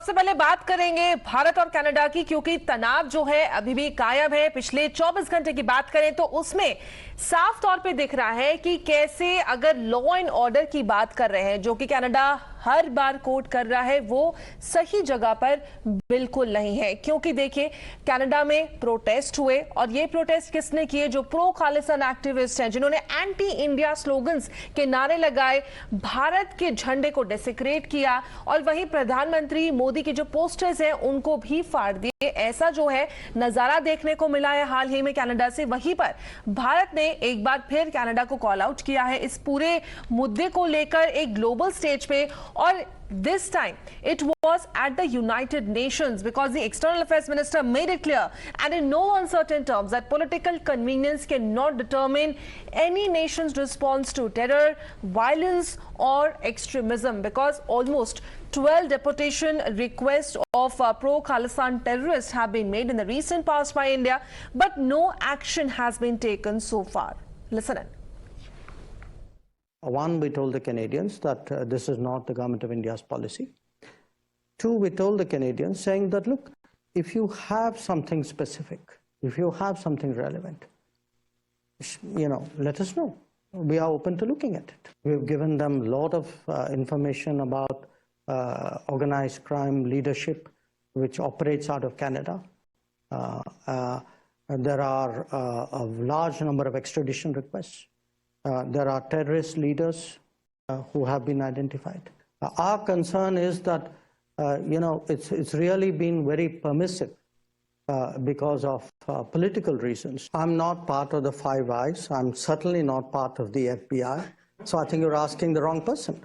सबसे पहले बात करेंगे भारत और कनाडा की, क्योंकि तनाव जो है अभी भी कायम है। पिछले 24 घंटे की बात करें तो उसमें साफ तौर पे दिख रहा है कि कैसे अगर लॉ एंड ऑर्डर की बात कर रहे हैं, जो कि कनाडा हर बार कोट कर रहा है, वो सही जगह पर बिल्कुल नहीं है। क्योंकि देखिए, कनाडा में प्रोटेस्ट हुए और ये प्रोटेस्ट किसने किए? जो प्रो खालिस्तान एक्टिविस्ट हैं, जिन्होंने एंटी इंडिया स्लोगन्स के नारे लगाए, भारत के झंडे को डेसिक्रेट किया और वहीं प्रधानमंत्री मोदी के जो पोस्टर्स हैं उनको भी फाड़ दिए। ऐसा जो है नजारा देखने को मिला है हाल ही में कनाडा से। वहीं पर भारत ने एक बार फिर कनाडा को कॉल आउट किया है इस पूरे मुद्दे को लेकर एक ग्लोबल स्टेज पे, और this time it was at the United Nations, because the External Affairs Minister made it clear and in no uncertain terms that political convenience cannot determine any nation's response to terror, violence or extremism, because almost 12 deportation requests of pro-Khalistan terrorists have been made in the recent past by India, but no action has been taken so far. Listen in. One, we told the Canadians that this is not the government of India's policy. Two, we told the Canadians saying that, look, if you have something specific, if you have something relevant, let us know. We are open to looking at it. We've given them a lot of information about organized crime leadership, which operates out of Canada. There are a large number of extradition requests. There are terrorist leaders who have been identified. Our concern is that, it's really been very permissive because of political reasons. I'm not part of the Five Eyes. I'm certainly not part of the FBI. So I think you're asking the wrong person.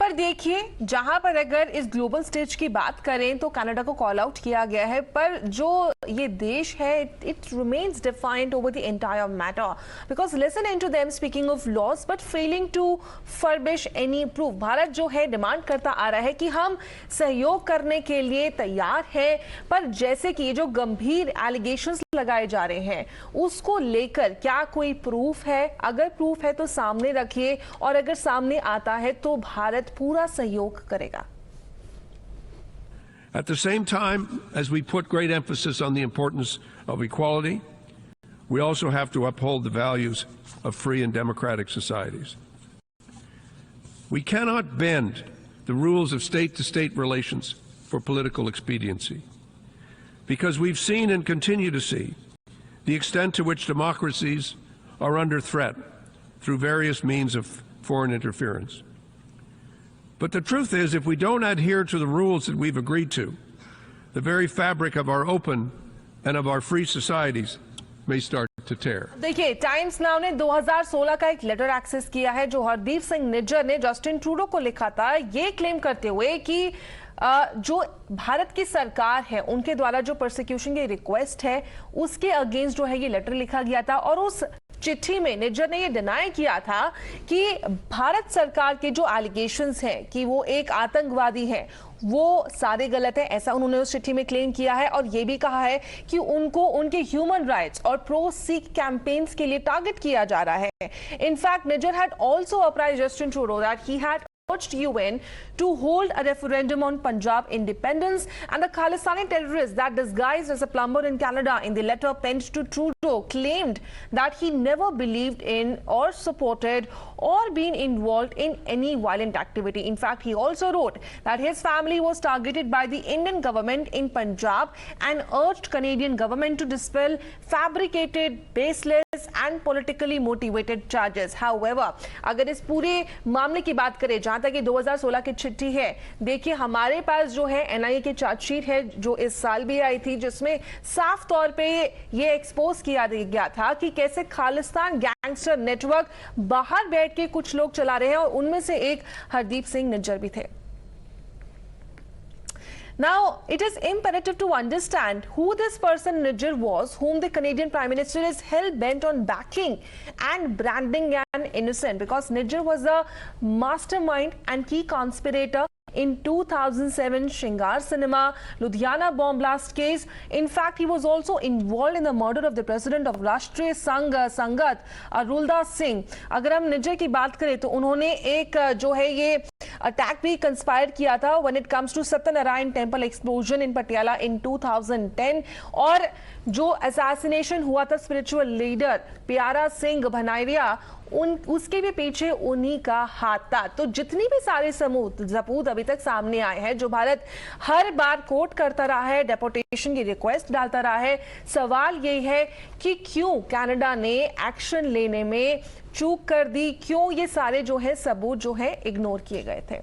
पर देखिए, जहां पर अगर इस global stage की बात करें तो कनाडा को कॉल आउट किया गया है, पर जो ये देश है it remains defined over the entire matter, because listen in to them speaking of loss but failing to furnish any proof. Bharat जो है डिमांड करता आ रहा है कि हम सहयोग करने के लिए तैयार है, पर जैसे कि ये जो गंभीर एलिगेशंस लगाए जा रहे हैं उसको लेकर क्या कोई प्रूफ है? अगर प्रूफ है तो सामने रखिए, और अगर सामने आता है तो भारत पूरा सहयोग करेगा। At the same time, as we put great emphasis on the importance of equality, we also have to uphold the values of free and democratic societies. We cannot bend the rules of state-to-state relations for political expediency, because we've seen and continue to see the extent to which democracies are under threat through various means of foreign interference. But the truth is, if we don't adhere to the rules that we've agreed to, the very fabric of our open and of our free societies may start to tear. देखिए, times now ने 2016 का एक letter access किया है जो हरदीप सिंह निज्जर ने Justin Trudeau को लिखा था, ये क्लेम करते हुए कि जो भारत की सरकार है उनके द्वारा जो प्रोसिक्यूशन की रिक्वेस्ट है उसके अगेंस्ट जो है ये लेटर लिखा गया था, और उस चिट्ठी में निज्जर ने ये डिनाई किया था कि भारत सरकार के जो एलिगेशंस हैं कि वो एक आतंकवादी है वो सारे गलत है, ऐसा उन्होंने उस चिट्ठी में क्लेम किया है। और ये भी कहा है कि उनको उनके ह्यूमन राइट्स और प्रो सिख कैंपेन्स के लिए टारगेट किया जा रहा है। In fact Nijjar had also apprised Justin Trudeau that he had urged UN to hold a referendum on Punjab independence, and the Khalistani terrorist that disguised as a plumber in Canada in the letter penned to Trudeau claimed that he never believed in or supported or been involved in any violent activity. In fact, he also wrote that his family was targeted by the Indian government in Punjab and urged Canadian government to dispel fabricated, baseless and politically motivated charges. However, अगर इस पूरे मामले की बात करें जहां तक 2016 की चिट्ठी है, देखिए हमारे पास जो है एनआईए की चार्जशीट है जो इस साल भी आई थी, जिसमें साफ तौर पे ये एक्सपोज किया गया था कि कैसे खालिस्तान गैंगस्टर नेटवर्क बाहर बैठ के कुछ लोग चला रहे हैं, और उनमें से एक हरदीप सिंह निज्जर भी थे। Now, it is imperative to understand who this person Nijjar was, whom the Canadian Prime Minister is hell-bent on backing and branding an innocent, because Nijjar was a mastermind and key conspirator in 2007 Shingar Cinema, Ludhiana bomb blast case. In fact, he was also involved in the murder of the president of Rashtriya Sangat, Aruldas Singh. अगर हम निज्जर की बात करें तो उन्होंने एक जो है ये अटैक भी कंस्पायर किया था when it comes to Satyanarayan temple explosion in Patiala in 2010, और जो असैसिनेशन हुआ था स्पिरिचुअल लीडर प्यारा सिंह भनारिया, उसके भी पीछे उन्हीं का हाथ था। तो जितनी भी सारे सबूत अभी तक सामने आए हैं, जो भारत हर बार कोर्ट करता रहा है, डेपोटेशन की रिक्वेस्ट डालता रहा है, सवाल यही है कि क्यों कनाडा ने एक्शन लेने में चूक कर दी, क्यों ये सारे जो है सबूत जो है इग्नोर किए गए थे।